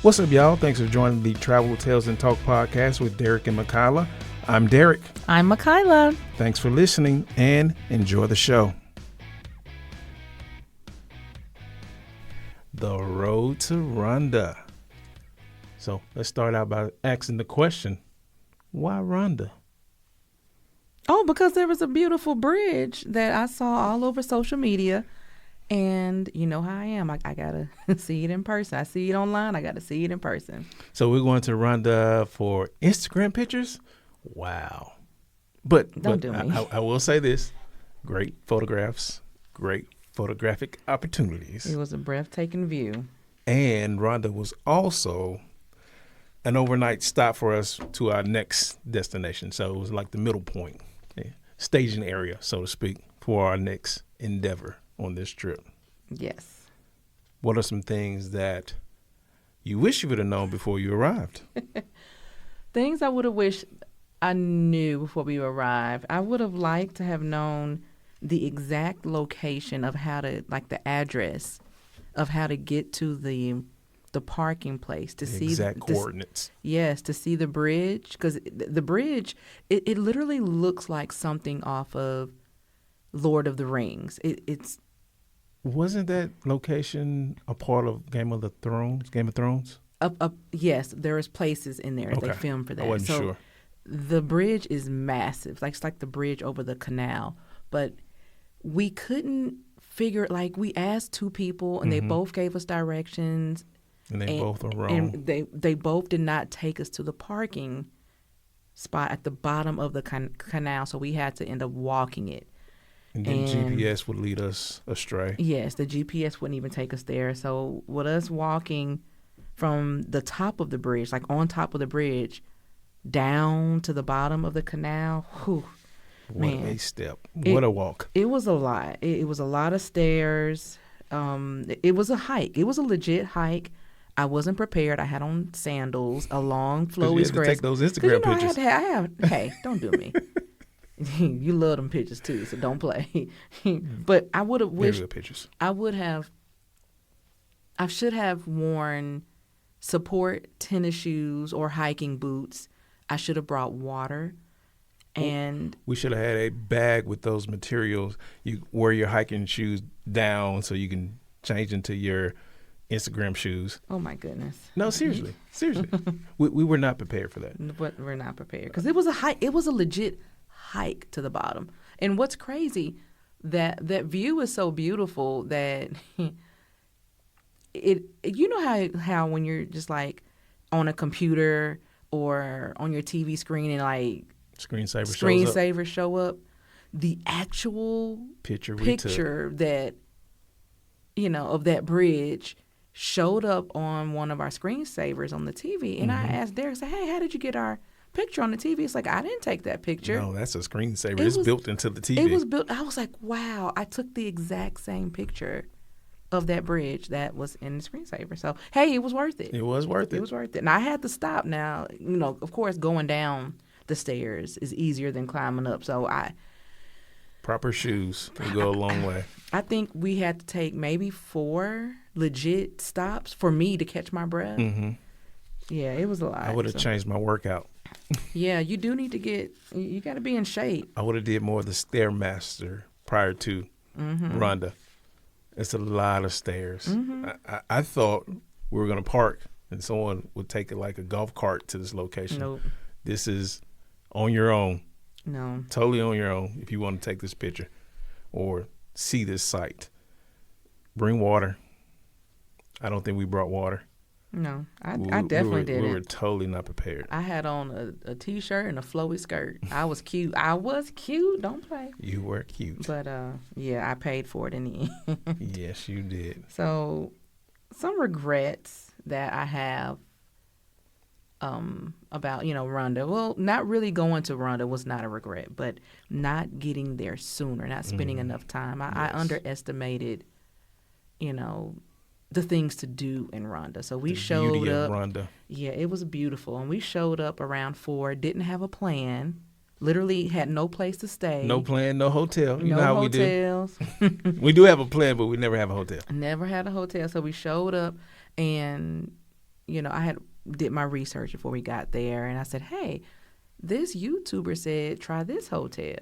What's up, y'all? Thanks for joining the Travel Tales and Talk podcast with Derek and Makayla. I'm Derek. I'm Makayla. Thanks for listening and enjoy the show. The road to Ronda. So let's start out by asking the question, why Ronda? Oh, because there was a beautiful bridge that I saw all over social media. And you know how I am. I got to see it in person. I see it online. I got to see it in person. So we're going to Ronda for Instagram pictures? Wow. But do me. I will say this. Great photographs, great photographic opportunities. It was a breathtaking view. And Ronda was also an overnight stop for us to our next destination. So it was like the middle point, staging area, so to speak, for our next endeavor on this trip. Yes. What are some things that you wish you would have known before you arrived? Things I would have wished I knew before we arrived. I would have liked to have known the exact location of how to, like the address of how to get to the parking place to see exact coordinates. Yes, to see the bridge, because the bridge, it literally looks like something off of Lord of the Rings. It's Wasn't that location a part of Game of Thrones? Yes, there's places in there. Okay. They filmed for that. I wasn't so sure. The bridge is massive. It's like the bridge over the canal. But we couldn't figure, like we asked two people and they both gave us directions. And they both are wrong. And they both did not take us to the parking spot at the bottom of the canal. So we had to end up walking it. And then GPS would lead us astray. Yes, the GPS wouldn't even take us there. So with us walking from the top of the bridge, like on top of the bridge, down to the bottom of the canal, whew, What man, a step. What a walk. It was a lot. It was a lot of stairs. It was a hike. It was a legit hike. I wasn't prepared. I had on sandals, a long flowy skirt. Take those Instagram pictures. Hey, don't do me. You love them pictures too, so don't play. But I would have wished pictures. I should have worn support tennis shoes or hiking boots. I should have brought water. And we should have had a bag with those materials. You wear your hiking shoes down so you can change into your Instagram shoes. Oh my goodness. No, seriously. We were not prepared for that. But we're not prepared because it was a hike. It was a legit hike to the bottom. And what's crazy, that view is so beautiful that you know how when you're just like on a computer or on your TV screen and like screensavers show up, the actual picture that of that bridge showed up on one of our screensavers on the TV. And I asked Derek, I said, hey, how did you get our picture on the TV? It's like, I didn't take that picture. No, that's a screensaver. It's built into the TV. It was built. I was like, wow, I took the exact same picture of that bridge that was in the screensaver. So, hey, it was worth it. It was worth it. It was worth it. And I had to stop now. Of course, going down the stairs is easier than climbing up. So proper shoes can go a long way. I think we had to take maybe 4 legit stops for me to catch my breath. Mm-hmm. Yeah, it was a lot. I would have changed my workout. Yeah, you do need to you got to be in shape. I would have did more of the Stairmaster prior to Ronda. It's a lot of stairs. Mm-hmm. I thought we were going to park and someone would take it like a golf cart to this location. Nope. This is on your own. No. Totally on your own if you want to take this picture or see this site. Bring water. I don't think we brought water. No, I definitely didn't. We were totally not prepared. I had on a T-shirt and a flowy skirt. I was cute. Don't play. You were cute. But, yeah, I paid for it in the end. Yes, you did. So some regrets that I have about, Ronda. Well, not really going to Ronda was not a regret, but not getting there sooner, not spending enough time. I underestimated, the things to do in Ronda. So we showed beauty up. Of Ronda. Yeah, it was beautiful. And we showed up around 4, didn't have a plan. Literally had no place to stay. No plan, no hotel. You know how hotels. We do. We do have a plan, but we never have a hotel. Never had a hotel. So we showed up and I had did my research before we got there, and I said, hey, this YouTuber said, try this hotel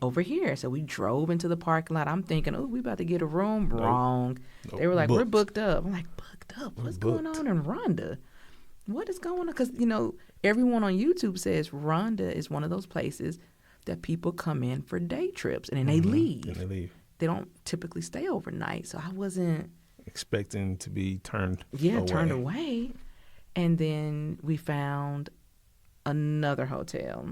over here. So we drove into the parking lot. I'm thinking, oh, we about to get a room. Nope. Wrong. Nope. They were like, we're booked up. I'm like, booked up? What's going on in Ronda? What is going on? Because, everyone on YouTube says Ronda is one of those places that people come in for day trips, and then they leave. And they leave. They don't typically stay overnight. So I wasn't expecting to be turned away. And then we found another hotel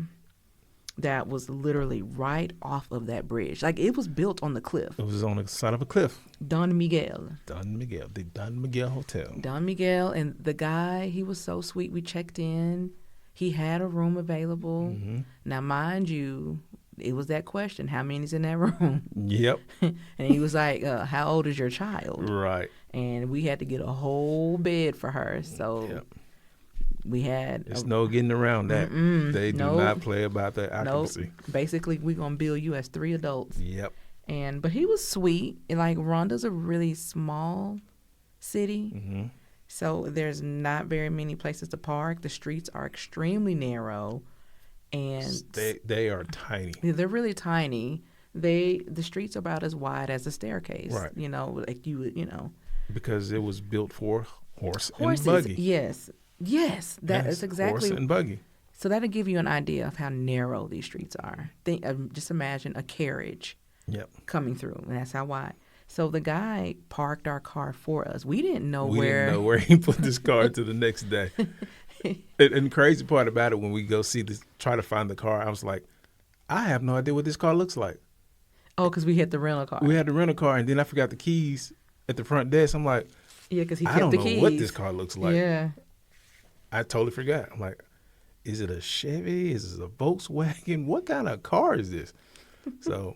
that was literally right off of that bridge. Like, it was built on the cliff. It was on the side of a cliff. Don Miguel. The Don Miguel Hotel. Don Miguel. And the guy, he was so sweet. We checked in. He had a room available. Now, mind you, it was that question, how many's in that room? Yep. And he was like, how old is your child? Right. And we had to get a whole bed for her. So... Yep. We had... There's no getting around that. They do not play about that occupancy. Basically, we're going to bill you as 3 adults. Yep. But he was sweet. Like, Ronda's a really small city. So there's not very many places to park. The streets are extremely narrow. And they are tiny. They're really tiny. The streets are about as wide as a staircase. Right. Like you would, Because it was built for horses and buggy. Yes, that is exactly. Horse and buggy. So that'll give you an idea of how narrow these streets are. Just imagine a carriage coming through, and that's how wide. So the guy parked our car for us. We didn't know where he put this car to the next day. And the crazy part about it, when we go try to find the car, I was like, I have no idea what this car looks like. Oh, because we had the rental car. We had the rental car, and then I forgot the keys at the front desk. I'm like, yeah, because he kept the keys. I don't know what this car looks like. Yeah. I totally forgot. I'm like, is it a Chevy? Is it a Volkswagen? What kind of car is this? So.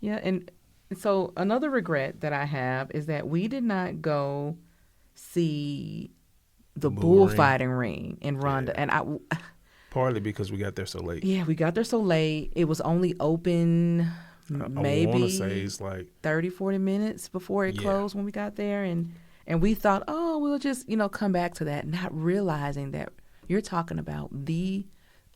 Yeah, and so another regret that I have is that we did not go see the bullfighting ring in Ronda. Yeah. And partly because we got there so late. Yeah, we got there so late. It was only open maybe I want to say it's like 30, 40 minutes before it closed when we got there. And we thought, oh, we'll just, come back to that, not realizing that you're talking about the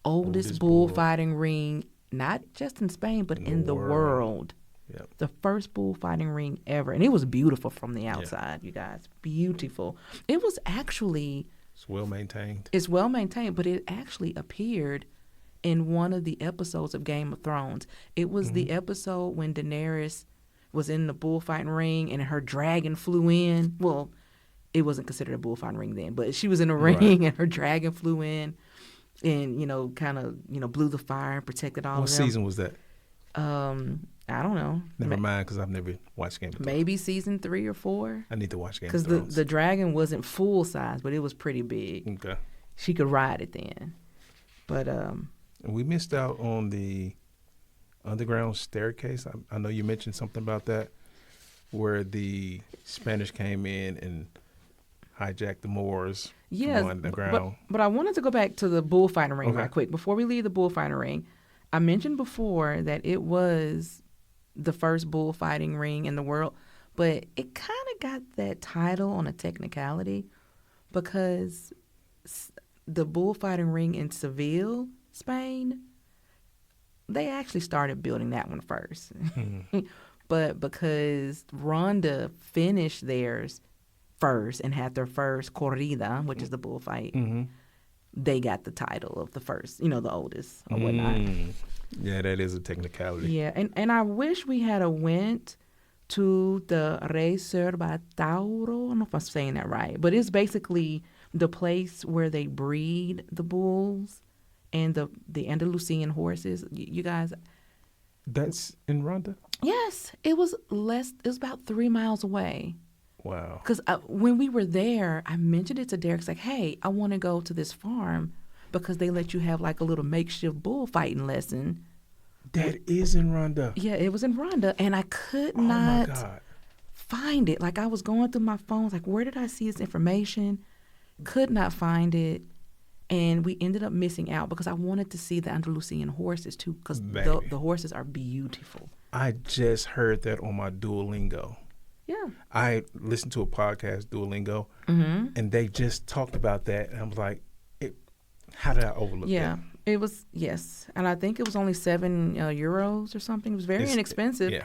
oldest bullfighting ring, not just in Spain, but in the world. Yep. The first bullfighting ring ever. And it was beautiful from the outside, you guys. Beautiful. It was actually... It's well maintained. It's well maintained, but it actually appeared in one of the episodes of Game of Thrones. It was the episode when Daenerys was in the bullfighting ring and her dragon flew in. Well, it wasn't considered a bullfighting ring then, but she was in a ring and her dragon flew in and, kind of, blew the fire and protected all of them. What season was that? I don't know. Never mind, because I've never watched Game of Thrones. Maybe season 3 or 4. I need to watch Game of Thrones. Because the dragon wasn't full size, but it was pretty big. Okay. She could ride it then. But we missed out on the underground staircase. I know you mentioned something about that, where the Spanish came in and hijacked the Moors from underground. But I wanted to go back to the bullfighting ring right quick. Before we leave the bullfighting ring, I mentioned before that it was the first bullfighting ring in the world, but it kind of got that title on a technicality because the bullfighting ring in Seville, Spain, they actually started building that one first. But because Ronda finished theirs first and had their first corrida, which is the bullfight, they got the title of the first, the oldest or whatnot. Yeah, that is a technicality. Yeah, and I wish we had went to the Reserva Tauro. I don't know if I'm saying that right, but it's basically the place where they breed the bulls and the Andalusian horses. You guys. That's in Ronda? Yes, it was about 3 miles away. Wow. Because when we were there, I mentioned it to Derek. It's like, hey, I want to go to this farm because they let you have like a little makeshift bullfighting lesson. That is in Ronda. Yeah, it was in Ronda, and I could not find it. Like, I was going through my phone, like, where did I see this information? Could not find it. And we ended up missing out because I wanted to see the Andalusian horses, too, because the horses are beautiful. I just heard that on my Duolingo. Yeah. I listened to a podcast, Duolingo, and they just talked about that, and I was like, how did I overlook that? Yeah, it was, yes. And I think it was only €7 or something. It was very inexpensive. Yeah,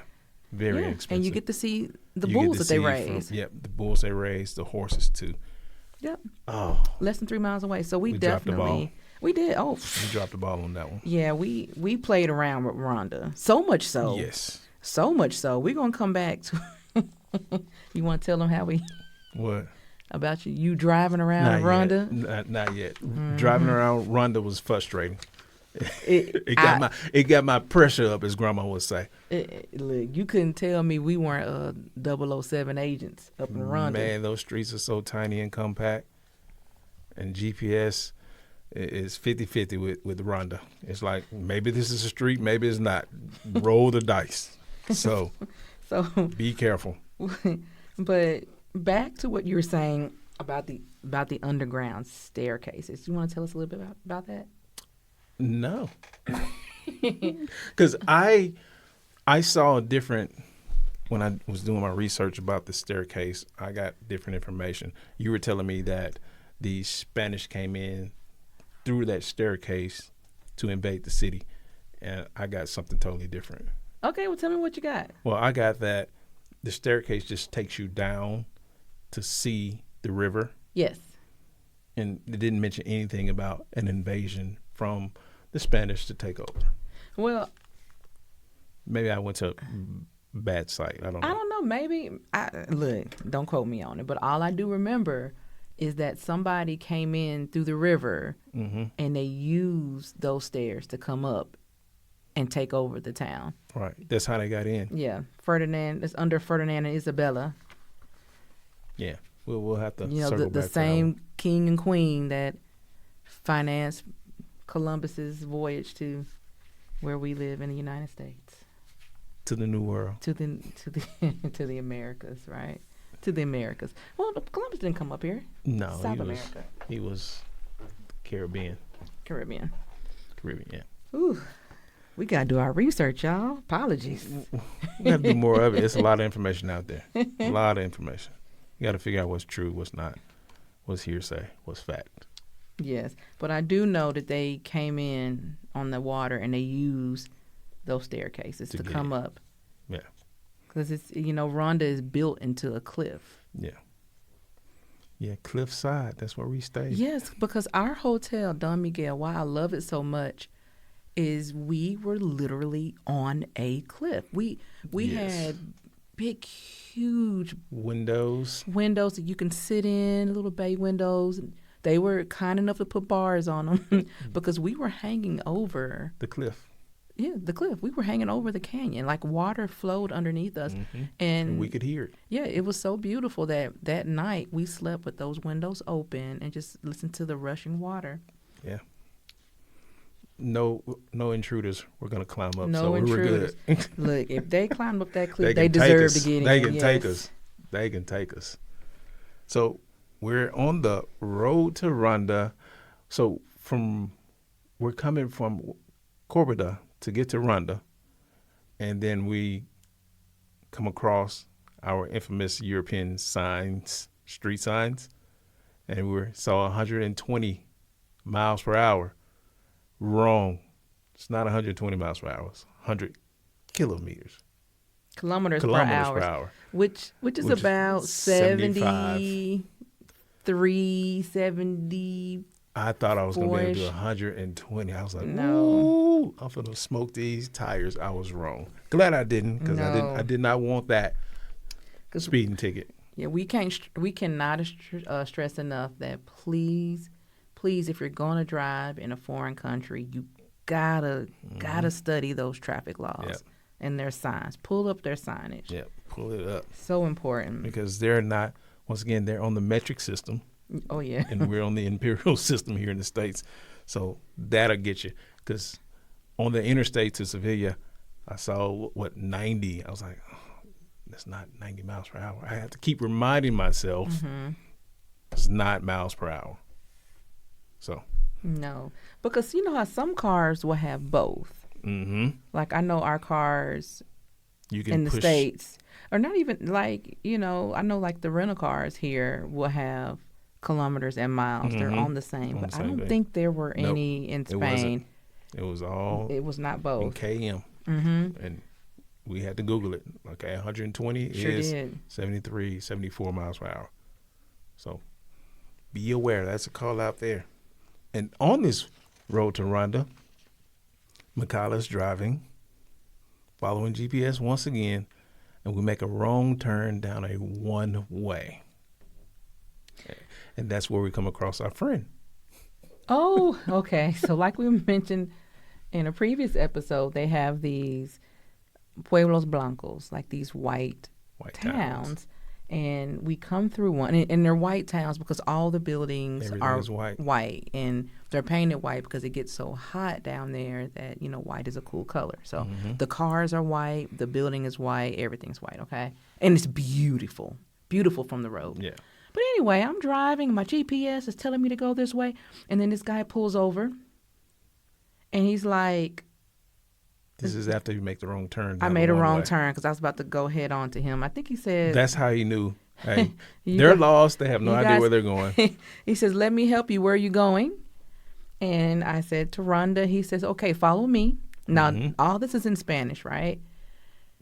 very inexpensive. And you get to see the bulls that they raise. The bulls they raise, the horses too. Yep. Oh. Less than 3 miles away. So we definitely. Dropped the ball. We did. Oh. We dropped the ball on that one. Yeah, we played around with Ronda. So much so. Yes. So much so. We're going to come back to. You want to tell them how we. What? About you driving around Ronda? Not yet. Driving around Ronda was frustrating. It got my pressure up, as Grandma would say. Look, you couldn't tell me we weren't 007 agents up in Ronda. Man, those streets are so tiny and compact, and GPS is 50-50 with Ronda. It's like, maybe this is a street, maybe it's not. Roll the dice. So be careful. But back to what you were saying about the underground staircases. You want to tell us a little bit about that? No. Because I saw different, when I was doing my research about the staircase, I got different information. You were telling me that the Spanish came in through that staircase to invade the city, and I got something totally different. Okay, well, tell me what you got. Well, I got that the staircase just takes you down to see the river. Yes. And it didn't mention anything about an invasion from the Spanish to take over. Well, maybe I went to a bad site. I don't know. Maybe. Look, don't quote me on it, but all I do remember is that somebody came in through the river and they used those stairs to come up and take over the town. Right. That's how they got in. Yeah. Ferdinand. It's under Ferdinand and Isabella. Yeah. We'll have to circle back to the same king and queen that financed Columbus's voyage to where we live in the United States. To the New World. To the Americas, right? To the Americas. Well, Columbus didn't come up here. No, South America. He was Caribbean. Yeah. Ooh, we gotta do our research, y'all. Apologies. We gotta do more of it. There's a lot of information out there. A lot of information. You gotta figure out what's true, what's not, what's hearsay, what's fact. Yes, but I do know that they came in on the water and they used those staircases to come up. Yeah. Because it's, Ronda is built into a cliff. Yeah. Yeah, cliffside. That's where we stayed. Yes, because our Hotel Don Miguel, why I love it so much, is we were literally on a cliff. We had big, huge windows that you can sit in, little bay windows. They were kind enough to put bars on them because we were hanging over the cliff. Yeah, the cliff. We were hanging over the canyon. Like water flowed underneath us. And we could hear it. Yeah, it was so beautiful that night we slept with those windows open and just listened to the rushing water. Yeah. No intruders were going to climb up, no so intruders. We were good. Look, if they climb up that cliff, they deserve to get in. They can take us. They can take us. So we're on the road to Ronda. So we're coming from Corvida to get to Ronda, and then we come across our infamous European signs, street signs, and we saw 120 miles per hour. Wrong. It's not 120 miles per hour. It's 100 kilometers. Kilometers per hour. Which is about 73, 70. I thought I was going to be able to do 120. I was like, no. Ooh, I'm going to smoke these tires. I was wrong. Glad I didn't, because I did not want that speeding ticket. Yeah, we cannot stress enough that please, if you're going to drive in a foreign country, you gotta study those traffic laws and their signs. Pull up their signage. Yeah, pull it up. So important. Because they're not, once again, they're on the metric system. Oh, yeah. And we're on the imperial system here in the States. So that'll get you. Because on the interstate to Sevilla, I saw, 90? I was like, oh, that's not 90 miles per hour. I have to keep reminding myself it's not miles per hour. So. No. Because you know how some cars will have both. Mm-hmm. Like I know our cars You can in the States. Or not even like, I know like the rental cars here will have kilometers and miles. They're on the same. But I don't think there were any in Spain. It was all. It was not both. KM. And we had to Google it. Okay, 120 is 73, 74 miles per hour. So be aware. That's a call out there. And on this road to Ronda, Michaela's driving, following GPS once again, and we make a wrong turn down a one-way. And that's where we come across our friend. Oh, okay. So like we mentioned in a previous episode, they have these pueblos blancos, like these white towns. And we come through one, and they're white towns because all the buildings are white, and they're painted white because it gets so hot down there that, white is a cool color. So the cars are white, the building is white, everything's white, okay? And it's beautiful from the road. Yeah. But anyway, I'm driving, my GPS is telling me to go this way, and then this guy pulls over, and he's like... This is after you make the wrong turn. I made a wrong turn because I was about to go head on to him. I think he said... That's how he knew. Hey, they're lost. They have no idea where they're going. He says, let me help you. Where are you going? And I said, to Ronda. He says, okay, follow me. Now, all this is in Spanish, right?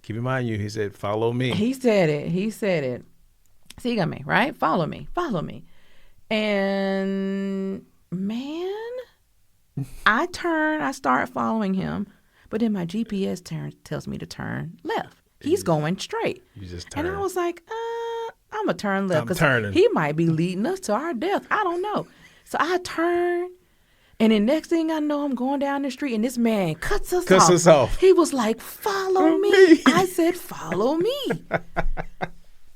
Keep in mind he said, follow me. He said it. Sígame, right? Follow me. And, man, I start following him. But then my GPS tells me to turn left. He's going straight. You just turn. And I was like, I'm going to turn left. I'm turning. He might be leading us to our death. I don't know. So I turn. And then next thing I know, I'm going down the street, and this man cuts us off. He was like, follow me. I said, follow me.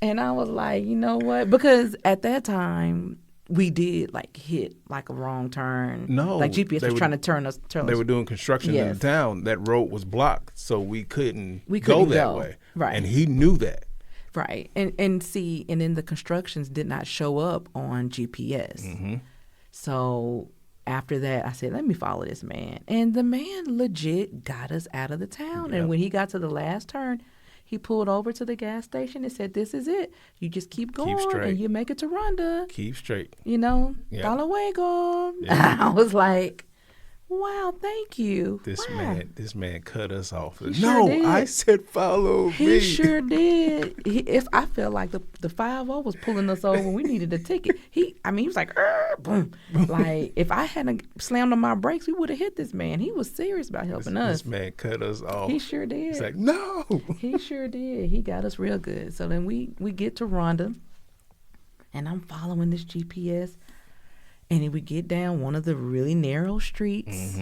And I was like, you know what? Because at that time... we did hit a wrong turn. No, like GPS was trying to turn us. They were doing construction in the town. That road was blocked, so we couldn't go that way. Right, and he knew that. Right, and then the constructions did not show up on GPS. So after that, I said, let me follow this man, and the man legit got us out of the town. And when he got to the last turn, he pulled over to the gas station and said, this is it. You just keep going and you make it to Ronda. Keep straight. Hasta luego. Yeah. I was like, wow, thank you. This man cut us off. Did. I said follow me. He sure did. If I felt like the 5-0 was pulling us over, we needed a ticket. He was like, boom. Like, if I hadn't slammed on my brakes, we would have hit this man. He was serious about helping us. This man cut us off. He sure did. He's like, no. He sure did. He got us real good. So then we get to Ronda, and I'm following this GPS. And then we get down one of the really narrow streets.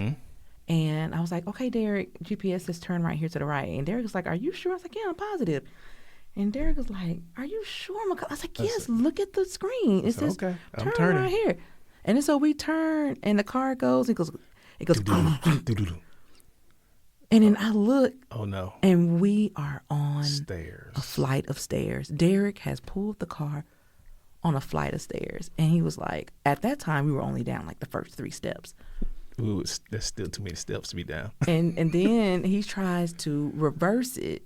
And I was like, okay, Derek, GPS says turn right here to the right. And Derek was like, are you sure? I was like, yeah, I'm positive. And Derek was like, are you sure? I was like, yes, look at the screen. It says okay, I'm turn turning right here. And then so we turn, and the car goes, it goes. And then I look. Oh, no. And we are on stairs. A flight of stairs. Derek has pulled the car on a flight of stairs. And he was like, at that time, we were only down the first 3 steps. Ooh, there's still too many steps to be down. and then he tries to reverse it.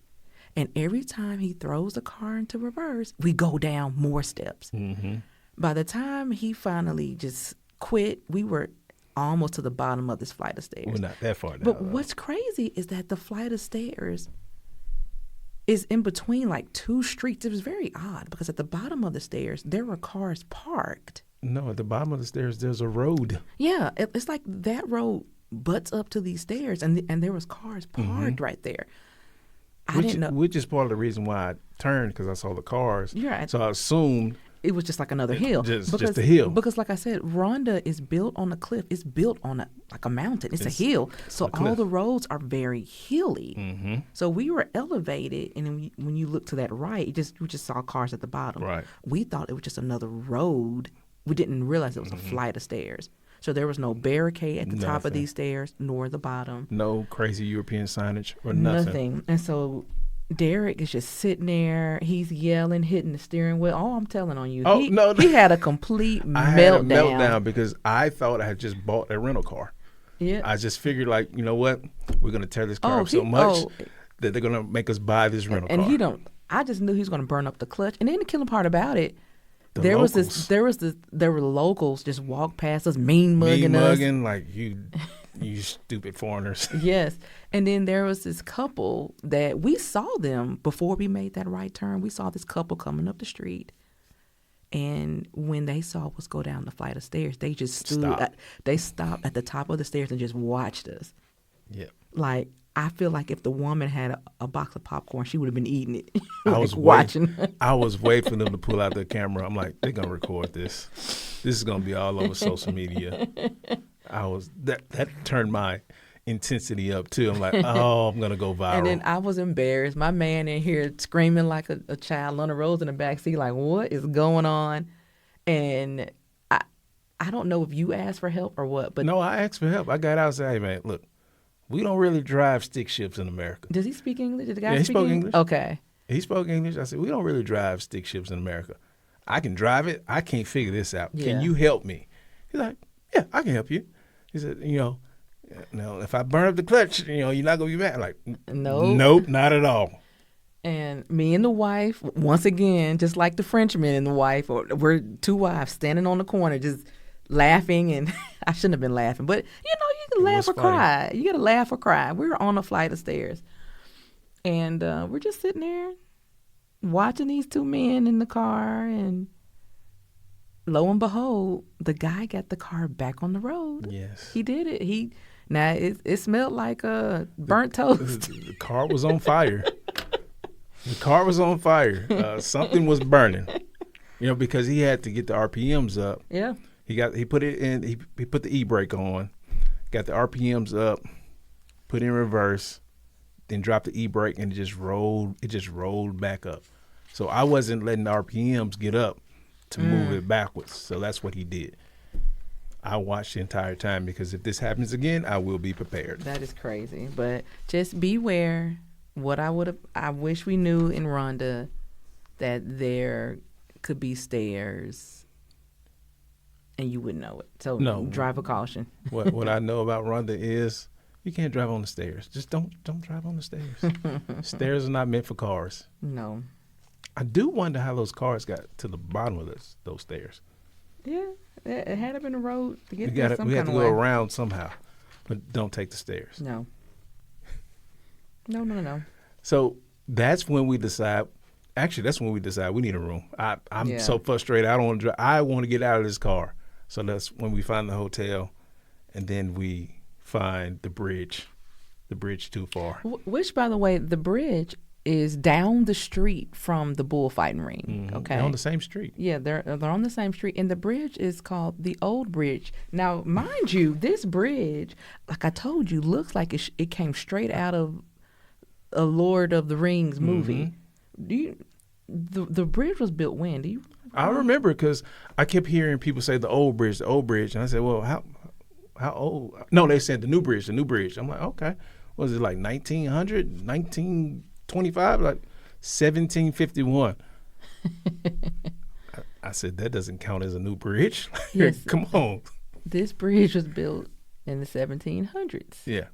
And every time he throws the car into reverse, we go down more steps. By the time he finally just quit, we were almost to the bottom of this flight of stairs. We're not that far down. But what's crazy is that the flight of stairs is in between 2 streets. It was very odd because at the bottom of the stairs, there were cars parked. No, at the bottom of the stairs, there's a road. Yeah, it's like that road butts up to these stairs, and there was cars parked right there. I didn't know. Which is part of the reason why I turned, because I saw the cars. Right. So I assumed it was just like another hill. Just a hill. Because like I said, Ronda is built on a cliff. It's built on a mountain. It's a hill. So all the roads are very hilly. So we were elevated, and then when you look to that right, we just saw cars at the bottom. Right. We thought it was just another road. We didn't realize it was a flight of stairs. So there was no barricade at the top of these stairs, nor the bottom. No crazy European signage or nothing. And so Derek is just sitting there. He's yelling, hitting the steering wheel. Oh, I'm telling on you. He had a complete meltdown. I had a meltdown because I thought I had just bought a rental car. Yeah. I just figured, you know what? We're going to tear this car up so much. that they're gonna make us buy this rental car. And I just knew he was gonna burn up the clutch. And then the killing part about it, there were locals just walk past us, mean mugging like you stupid foreigners. Yes. And then there was this couple that we saw them before we made that right turn. We saw this couple coming up the street. And when they saw us go down the flight of stairs, they just stood. They stopped at the top of the stairs and just watched us. Yeah. Like, I feel like if the woman had a box of popcorn, she would have been eating it. I was watching. I was waiting for them to pull out their camera. I'm like, they're gonna record this. This is gonna be all over social media. That turned my intensity up too. I'm like, oh, I'm gonna go viral. And then I was embarrassed. My man in here screaming like a child. Luna Rose in the backseat, like, what is going on? And I don't know if you asked for help or what, but no, I asked for help. I got out and said, hey man, look, we don't really drive stick shifts in America. Does he speak English? Did the guy he speak spoke English? Okay. He spoke English. I said, we don't really drive stick shifts in America. I can drive it. I can't figure this out. Yeah. Can you help me? He's like, yeah, I can help you. He said, no, if I burn up the clutch, you're not going to be mad. Like, nope, not at all. And me and the wife, once again, just like the Frenchman and the wife, we're two wives standing on the corner just laughing. And I shouldn't have been laughing, but, you can laugh or cry. You got to laugh or cry. We were on a flight of stairs. And we're just sitting there watching these two men in the car. And lo and behold, the guy got the car back on the road. Yes. He did it. Now, it smelled like burnt toast. The car was on fire. The car was on fire. Something was burning. Because he had to get the RPMs up. Yeah. He put it in. He put the e-brake on, got the RPMs up, put in reverse, then dropped the e-brake, and it just rolled back up. So I wasn't letting the RPMs get up to move it backwards. So that's what he did. I watched the entire time because if this happens again, I will be prepared. That is crazy. But just beware. I wish we knew in Ronda that there could be stairs and you wouldn't know it. So drive with caution. What I know about Ronda is you can't drive on the stairs. Just don't drive on the stairs. Stairs are not meant for cars. No. I do wonder how those cars got to the bottom of those stairs. Yeah, it had to been a road to get there. We had to go way. around somehow, but don't take the stairs. No. So that's when we decide. Actually, that's when we decide we need a room. I'm so frustrated. I don't want to drive. I want to get out of this car. So that's when we find the hotel, and then we find the bridge. The bridge too far. Which, by the way, the bridge is down the street from the bullfighting ring. Okay, they're on the same street. Yeah, they're on the same street, and the bridge is called the Old Bridge. Now, mind you, this bridge, like I told you, looks like it came straight out of a Lord of the Rings movie. The bridge was built when? Do you? I remember because I kept hearing people say the old bridge, and I said, well, how old? No, they said the new bridge. I'm like, okay, was it like 1900, 1925, like 1751? I said that doesn't count as a new bridge. Yes. Come on. This bridge was built in the 1700s. Yeah.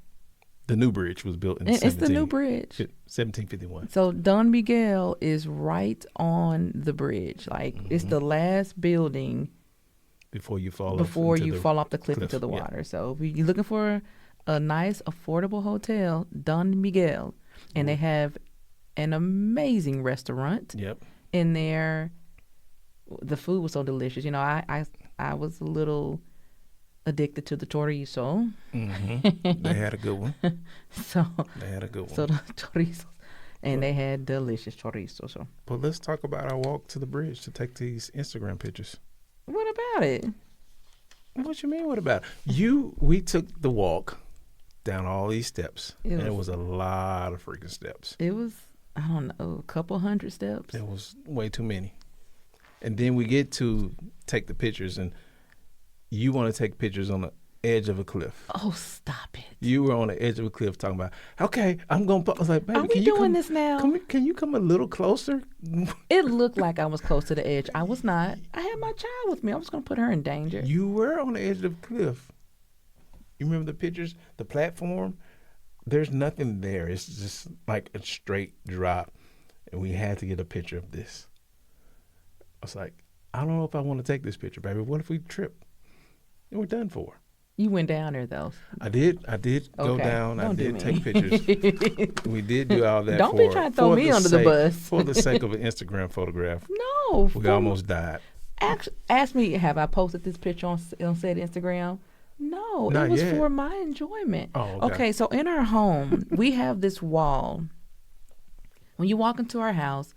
The new bridge was built in It's the new bridge. 1751. So Don Miguel is right on the bridge. Like, it's the last building before you fall off the cliff into the water. Yeah. So if you're looking for a nice, affordable hotel, Don Miguel, and they have an amazing restaurant. Yep. In there. The food was so delicious. I was a little addicted to the chorizo. They had a good one. So the chorizo, and they had delicious chorizo. So. But let's talk about our walk to the bridge to take these Instagram pictures. What about it? What you mean? What about it? We took the walk down all these steps, and it was a lot of freaking steps. It was, I don't know, a couple hundred steps. It was way too many. And then we get to take the pictures, and you want to take pictures on the edge of a cliff. Oh, stop it. You were on the edge of a cliff talking about, okay, I'm going to, I was like, baby, are we doing this now? Can you come a little closer? It looked like I was close to the edge. I was not. I had my child with me. I was going to put her in danger. You were on the edge of the cliff. You remember the pictures, the platform? there's nothing there. It's just like a straight drop. And we had to get a picture of this. I was like, I don't know if I want to take this picture, baby. What if we trip? And we're done for. You went down there, though. I did go down. Don't I did take pictures. We did do all that. Don't be trying to throw me under the bus. For the sake of an Instagram photograph. No. We almost died. Ask me, have I posted this picture on said Instagram? No, Not it was yet. for my enjoyment. Oh, okay. So in our home, we have this wall. When you walk into our house,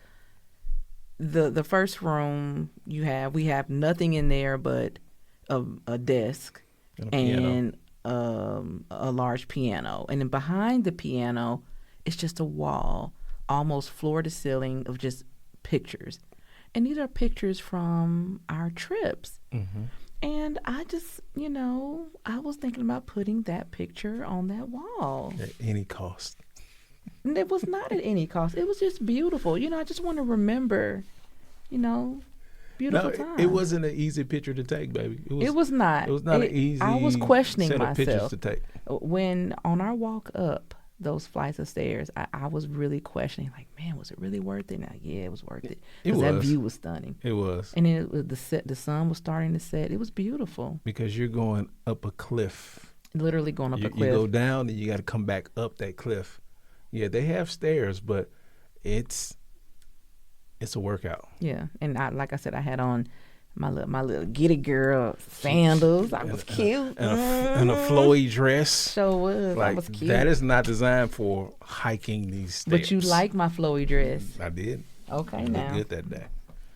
the first room we have nothing in there but a desk and a large piano. And then behind the piano, it's just a wall, almost floor to ceiling of just pictures. And these are pictures from our trips. Mm-hmm. And I just, I was thinking about putting that picture on that wall. At any cost. And it was not at any cost. It was just beautiful. I just want to remember, beautiful time. It wasn't an easy picture to take, baby. It was not. It was not an easy I was questioning set of myself. pictures to take. When on our walk up those flights of stairs, I was really questioning, like, man, was it really worth it? Now, yeah, it was worth it. Because that view was stunning. It was. And then the sun was starting to set. It was beautiful. Because you're going up a cliff. Literally going up a cliff. You go down and you got to come back up that cliff. Yeah, they have stairs, but it's a workout. Yeah, and like I said, I had on my little giddy girl sandals. I was cute. And a flowy dress. Sure was. Like, I was cute. that is not designed for hiking these stairs. But you like my flowy dress. I did. Okay, it now. Looked good that day.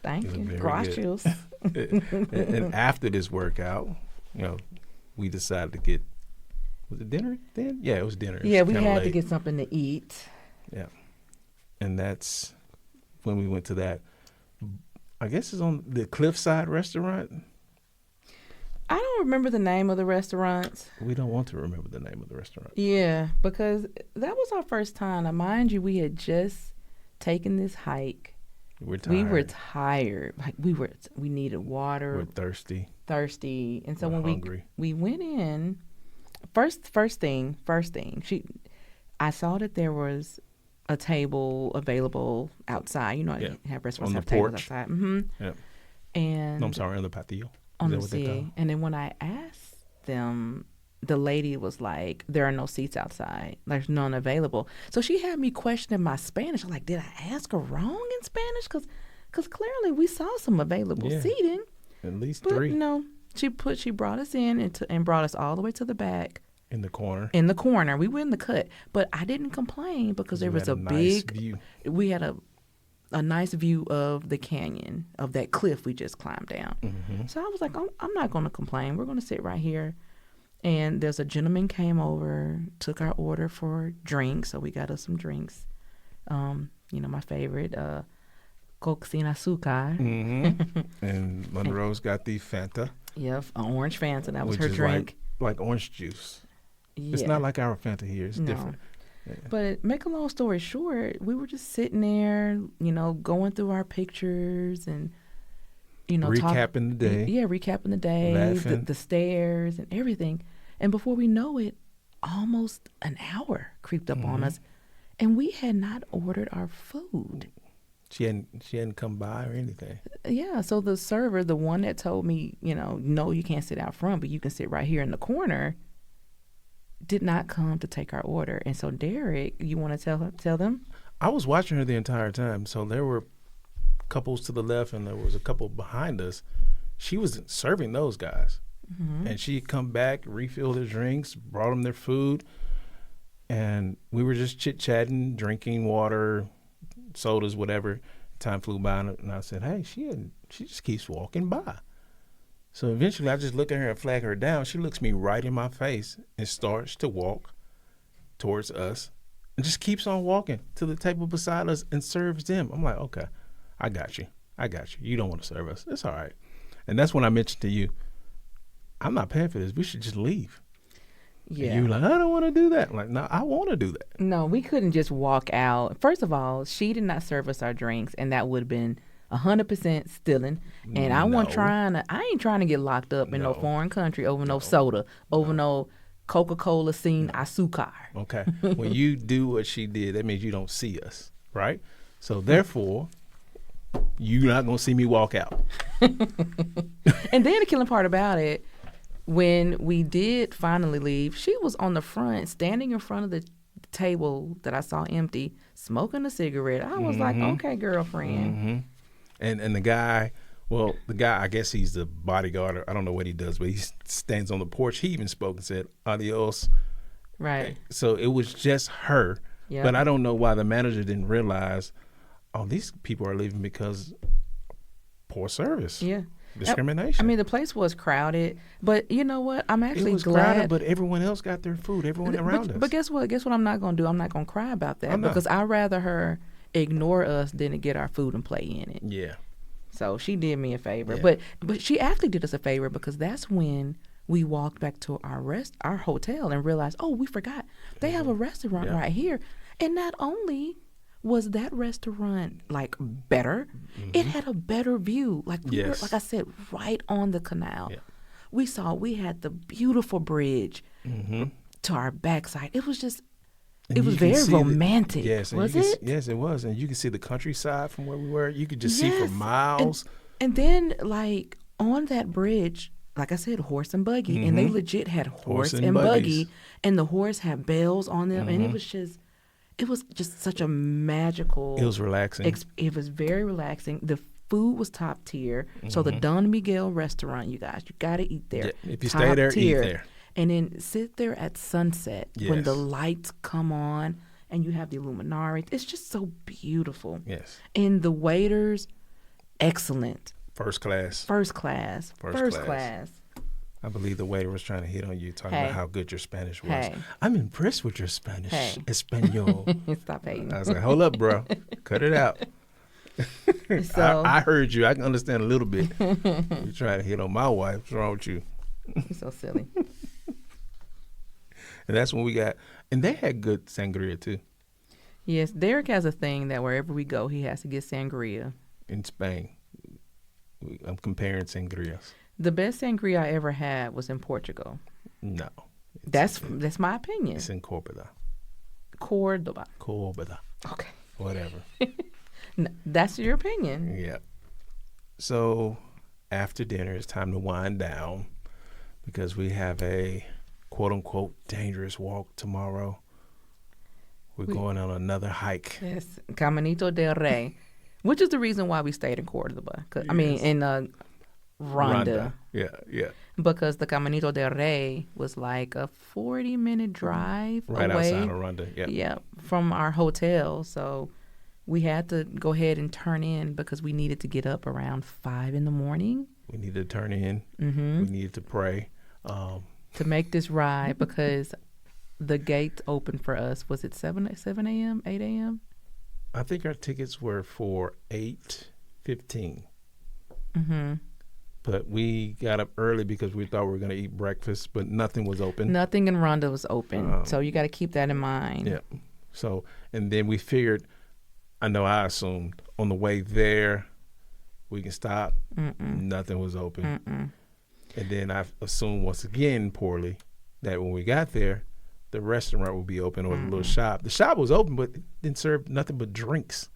Thank you. Gracias. And after this workout, we decided to get, was it dinner then? Yeah, it was dinner. Yeah, we had to get something to eat. Yeah. And that's when we went to that, I guess it's on the Cliffside restaurant. I don't remember the name of the restaurant. We don't want to remember the name of the restaurant. Yeah, because that was our first time. Now, mind you, we had just taken this hike. We were tired. Like we needed water. We're thirsty. And so when hungry. we went in, first thing, I saw that there was a table available outside. You have restaurants have tables outside. Mm-hmm. Yeah. And no, I'm sorry, on the patio. On the sea. And then when I asked them, the lady was like, there are no seats outside. There's none available. So she had me questioning my Spanish. I'm like, did I ask her wrong in Spanish? Because clearly we saw some available seating. At least but 3. No, she brought us in and brought us all the way to the back. In the corner. We were in the cut. But I didn't complain because there was a nice big view. We had a nice view of the canyon, of that cliff we just climbed down. Mm-hmm. So I was like, I'm not going to complain. We're going to sit right here. And there's a gentleman came over, took our order for drinks. So we got us some drinks. My favorite, Coke sin azúcar. Mm-hmm. And Monroe's got the Fanta. Yep, an orange Fanta. That was her drink. Like orange juice. Yeah. It's not like our Fanta here. It's different. Yeah. But make a long story short, we were just sitting there, going through our pictures and, recapping the day. Yeah, recapping the day, the stairs and everything. And before we know it, almost an hour creeped up on us, and we had not ordered our food. She hadn't come by or anything. Yeah, so the server, the one that told me, no, you can't sit out front, but you can sit right here in the corner, did not come to take our order. And so Derek, you want to tell them? I was watching her the entire time. So there were couples to the left and there was a couple behind us. She was serving those guys. Mm-hmm. And she'd come back, refill their drinks, brought them their food. And we were just chit-chatting, drinking water, sodas, whatever. Time flew by and I said, hey, she just keeps walking by. So eventually I just look at her and flag her down. She looks me right in my face and starts to walk towards us and just keeps on walking to the table beside us and serves them. I'm like, okay, I got you. You don't want to serve us. It's all right. And that's when I mentioned to you, I'm not paying for this. We should just leave. Yeah. And you were like, I don't want to do that. I'm like, no, I want to do that. No, we couldn't just walk out. First of all, she did not serve us our drinks, and that would have been 100% stealing. And I ain't trying to get locked up in no foreign country over no soda, over no Coca-Cola sin azúcar. Okay. When you do what she did, that means you don't see us, right? So therefore, you're not going to see me walk out. And then the killing part about it, when we did finally leave, she was on the front, standing in front of the table that I saw empty, smoking a cigarette. I was like, okay, girlfriend. And the guy, I guess he's the bodyguard. I don't know what he does, but he stands on the porch. He even spoke and said, adios. Right. So it was just her. Yep. But I don't know why the manager didn't realize, these people are leaving because poor service. Yeah. Discrimination. I mean, the place was crowded, but you know what? I'm actually glad. Crowded, but everyone else got their food. Everyone around us. But guess what? Guess what I'm not going to do? I'm not going to cry about that because I'd rather her ignore us than to get our food and play in it. Yeah. So she did me a favor, but she actually did us a favor because that's when we walked back to our hotel and realized, we forgot they have a restaurant right here, and not only was that restaurant like better, it had a better view. Like we were, like I said, right on the canal. Yeah. We had the beautiful bridge to our backside. It was just, it was very romantic. Was it? Yes, it was. And you can see the countryside from where we were. You could just see for miles. And then like on that bridge, like I said, horse and buggy, and they legit had horse and buggy, and the horse had bells on them, and it was just such a magical. It was relaxing. It was very relaxing. The food was top tier. So the Don Miguel restaurant, you guys, you got to eat there. Yeah, if you stay there, eat there. And then sit there at sunset when the lights come on and you have the luminaries. It's just so beautiful. Yes. And the waiters, excellent. First class. I believe the waiter was trying to hit on you, talking about how good your Spanish was. I'm impressed with your Spanish. Espanol. Stop hating. I was like, hold up, bro. Cut it out. So, I heard you. I can understand a little bit. You're trying to hit on my wife. What's wrong with you? You're so silly. And that's when we got, and they had good sangria too. Yes, Derek has a thing that wherever we go, he has to get sangria. In Spain. I'm comparing sangrias. The best sangria I ever had was in Portugal. No. That's my opinion. It's in Córdoba. Okay. Whatever. That's your opinion. Yeah. So after dinner, it's time to wind down because we have a quote-unquote dangerous walk tomorrow. We're going on another hike. Yes, Caminito del Rey, which is the reason why we stayed in Córdoba. I mean, in Ronda. Yeah. Because the Caminito del Rey was like a 40-minute drive right away. Outside of Ronda, Yeah, from our hotel. So we had to go ahead and turn in because we needed to get up around 5 a.m. We needed to turn in. We needed to pray. To make this ride because the gates opened for us. Was it 7 a.m., 8 a.m.? I think our tickets were for 8:15. But we got up early because we thought we were going to eat breakfast, but nothing was open. Nothing in Ronda was open. So you got to keep that in mind. Yeah. So, and then we figured, I assumed on the way there, we can stop. Nothing was open. And then I assumed once again, poorly, that when we got there, the restaurant would be open or the little shop. The shop was open, but didn't serve nothing but drinks.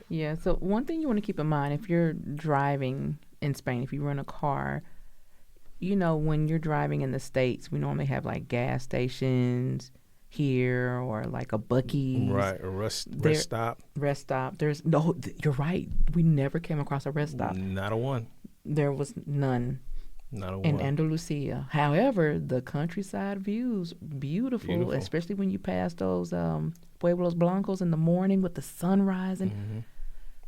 Yeah. So one thing you want to keep in mind, if you're driving in Spain, if you rent a car, when you're driving in the States, we normally have like gas stations here or like a Buc-ee's. Right, a rest stop. Rest stop. You're right. We never came across a rest stop. Not a one. There was none. Not a one. In Andalusia. However, the countryside views, beautiful, especially when you pass those Pueblos Blancos in the morning with the sun rising.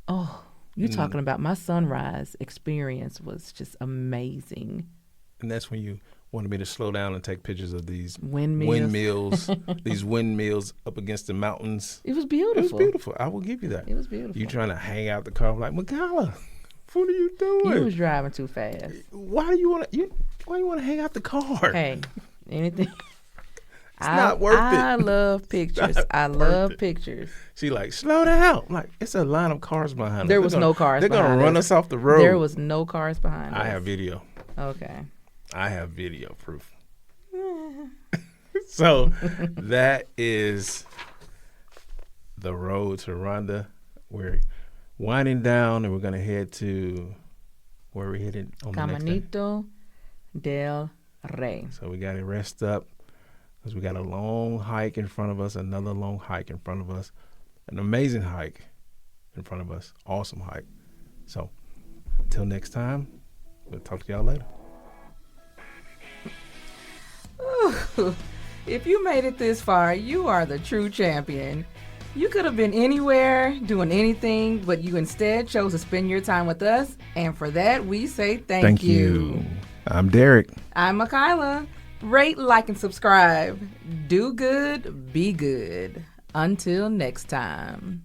Oh, you're talking about my sunrise experience was just amazing. And that's when you wanted me to slow down and take pictures of these windmills. These windmills up against the mountains. It was beautiful. It was beautiful. I will give you that. It was beautiful. You trying to hang out the car. I'm like, Magala, what are you doing? You was driving too fast. Why do you want to hang out the car? Hey, anything. It's not worth it. I love pictures. I love pictures. She like, slow down. I'm like, it's a line of cars behind us. There was no cars behind us. They're going to run us off the road. There was no cars behind us. I have video. Okay. I have video proof. So that is the road to Ronda. We're winding down, and we're going to head to where we're headed on the next day. Caminito del Rey. So we got to rest up because we got a long hike in front of us, another long hike in front of us, an amazing hike in front of us, awesome hike. So until next time, we'll talk to y'all later. Ooh, if you made it this far, you are the true champion. You could have been anywhere, doing anything, but you instead chose to spend your time with us, and for that, we say thank you. I'm Derek. I'm Makayla. Rate, like, and subscribe. Do good, be good. Until next time.